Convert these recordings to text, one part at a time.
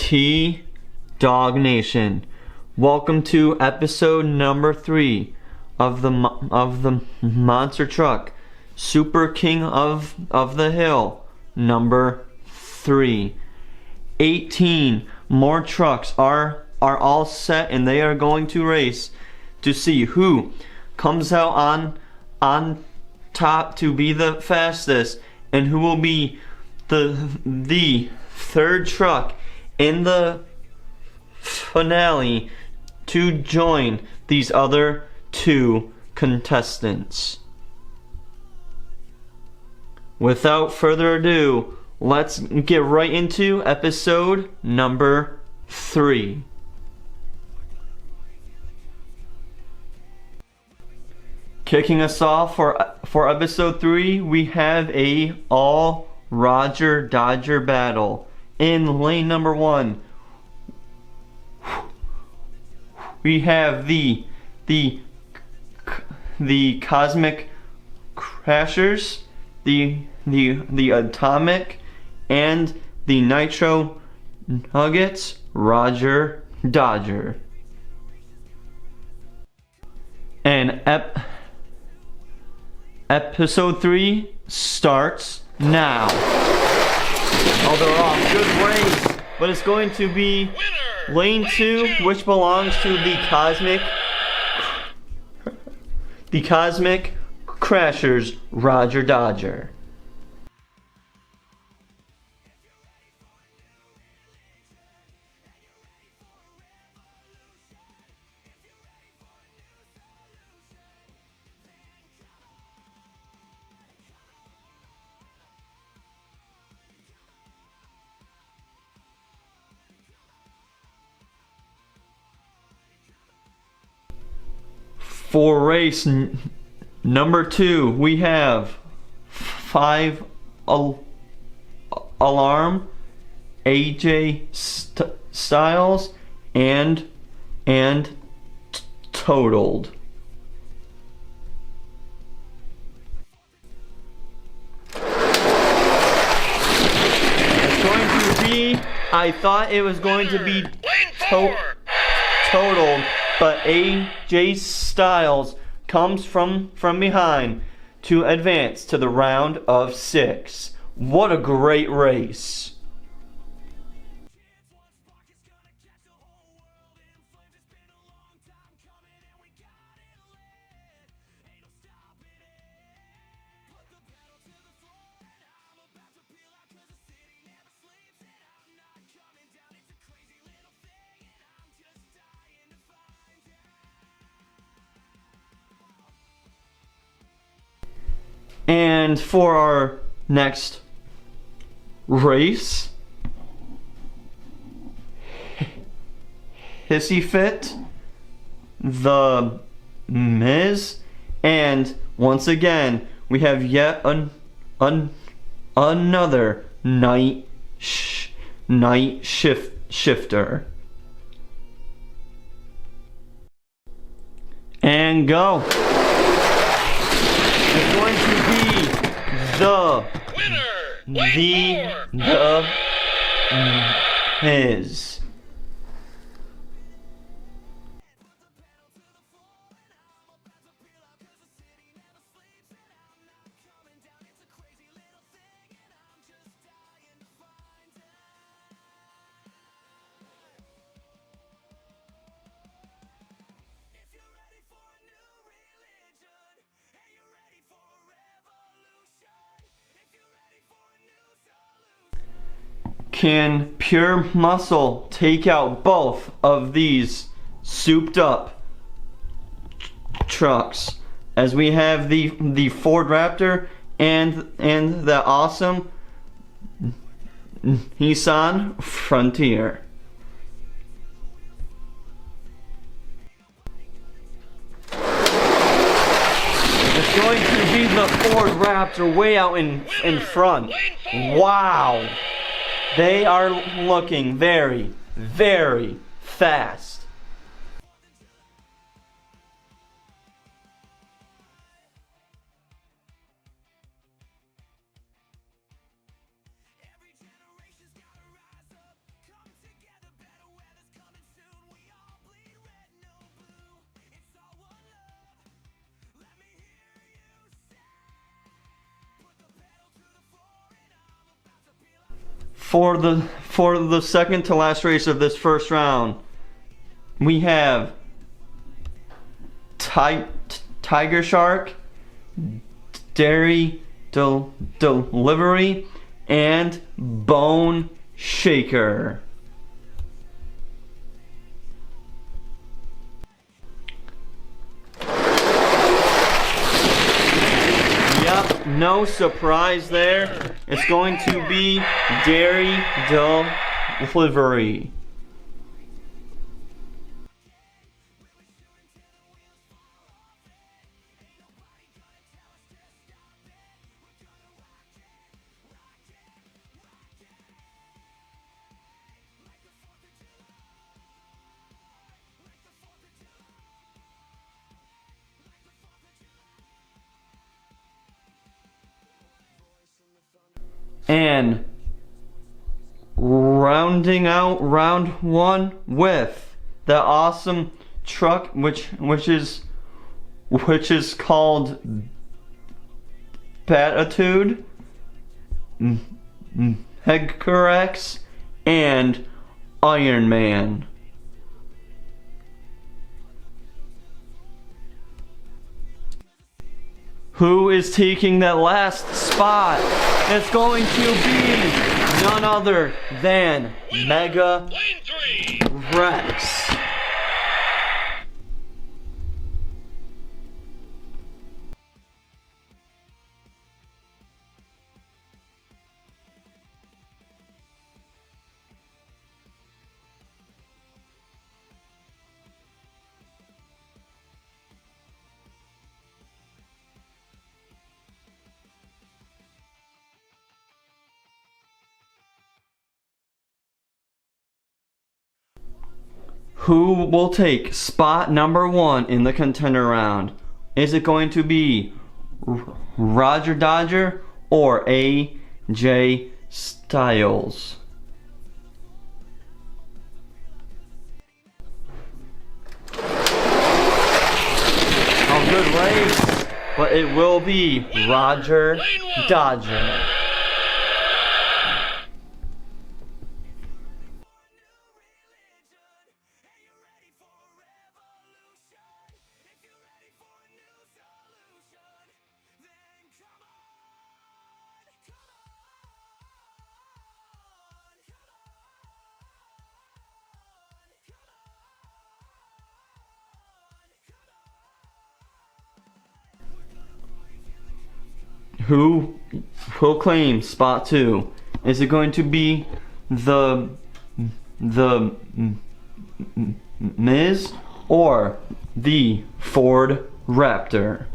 T Dog Nation. Welcome to episode number 3 of the Monster Truck Super King of the Hill number 3. 18 more trucks are all set, and they are going to race to see who comes out on top to be the fastest, and who will be the third truck in the finale to join these other 2 contestants. Without further ado, let's get right into episode number 3. Kicking us off for episode 3, we have a all Roger Dodger battle. In lane number 1, we have the Cosmic Crashers, the Atomic, and the Nitro Nuggets Roger Dodger. And episode 3 starts now. Oh, they're off. Good race. But it's going to be lane 2, which belongs to the Cosmic Crashers Roger Dodger. For race number 2, we have 5 Alarm, AJ Styles, and Totaled. It's going to be, I thought it was going to be Totaled, but AJ Styles comes from behind to advance to the round of 6. What a great race. And for our next race, Hissy Fit, The Miz, and once again we have yet another night shifter. And go. It's going to be the Miz. Can Pure Muscle take out both of these souped up trucks? As we have the Ford Raptor and the awesome Nissan Frontier. It's going to be the Ford Raptor way out in front. Wow. They are looking very, very fast. for the second to last race of this first round, we have Tiger Shark, Dairy Delivery, and Bone Shaker. Yep, no surprise there. It's going to be Dairy Delivery. And rounding out round one with the awesome truck, which is called Batitude, Hegarex, and Iron Man. Who is taking that last spot? It's going to be none other than Mega Rex. Who will take spot number one in the contender round? Is it going to be Roger Dodger or AJ Styles? Oh, good race, but it will be Roger Dodger. Who will claim spot two? Is it going to be the Miz or the Ford Raptor?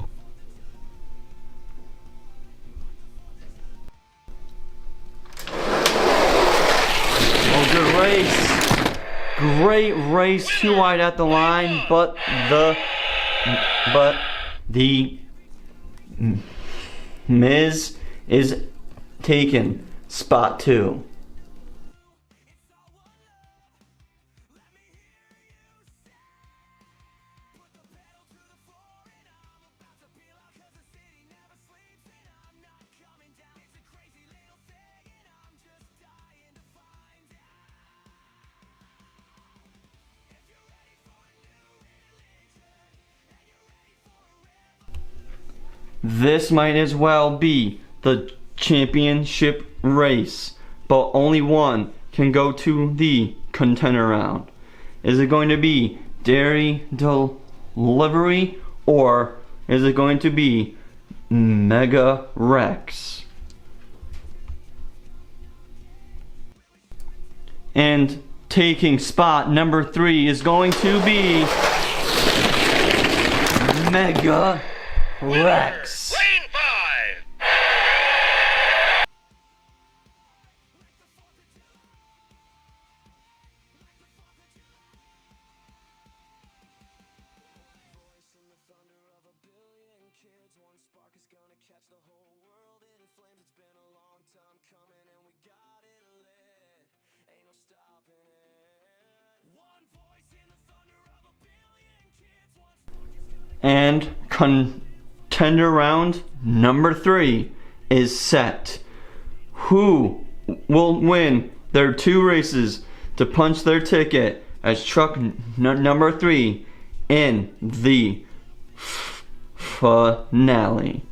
Oh, good race. Great race, too wide at the line, but the Miz is taken spot two. This might as well be the championship race, but only one can go to the contender round. Is it going to be Dairy Delivery or is it going to be Mega Rex? And taking spot number three is going to be Mega Rex. Lane 5. And contender round number three is set. Who will win their 2 races to punch their ticket as truck number 3 in the finale.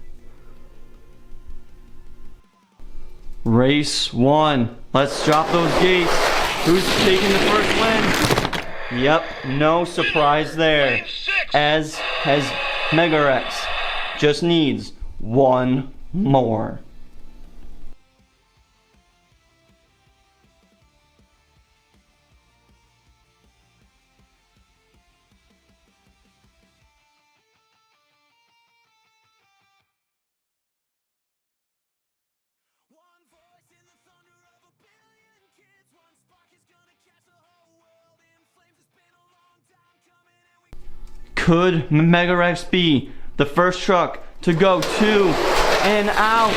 Race 1. Let's drop those gates. Who's taking the first win? Yep, no surprise there. As has Megarex. Just needs 1 more. Could Megarex be the first truck to go 2 and out?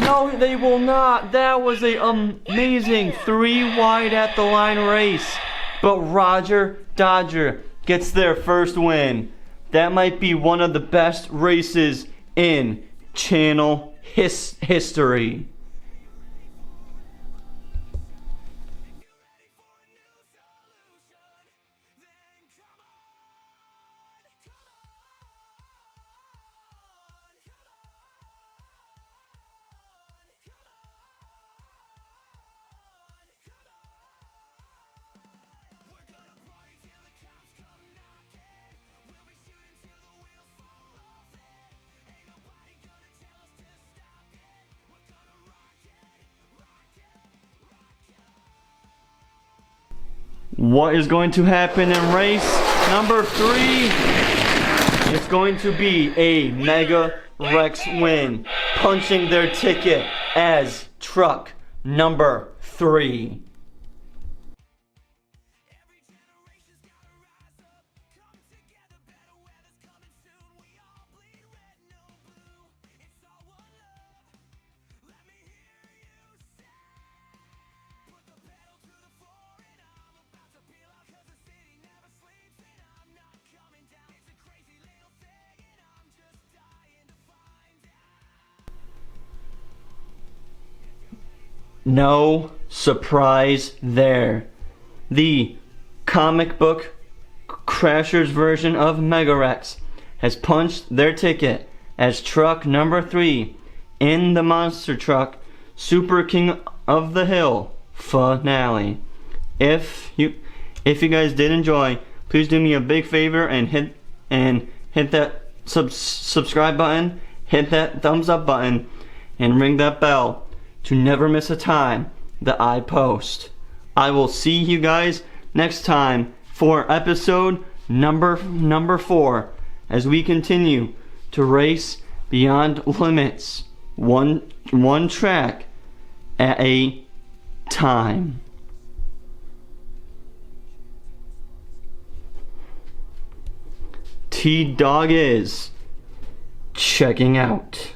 No, they will not. That was an amazing 3 wide at the line race. But Roger Dodger gets their first win. That might be one of the best races in channel history. What is going to happen in race number 3? It's going to be a Megarex win, punching their ticket as truck number 3. No surprise there. The comic book Crashers version of Megarex has punched their ticket as truck number 3 in the Monster Truck Super King of the Hill finale. If you guys did enjoy, please do me a big favor and hit that subscribe button, hit that thumbs up button, and ring that bell to never miss a time that I post. I will see you guys next time for episode number 4 as we continue to race beyond limits, one track at a time. T-Dog is checking out.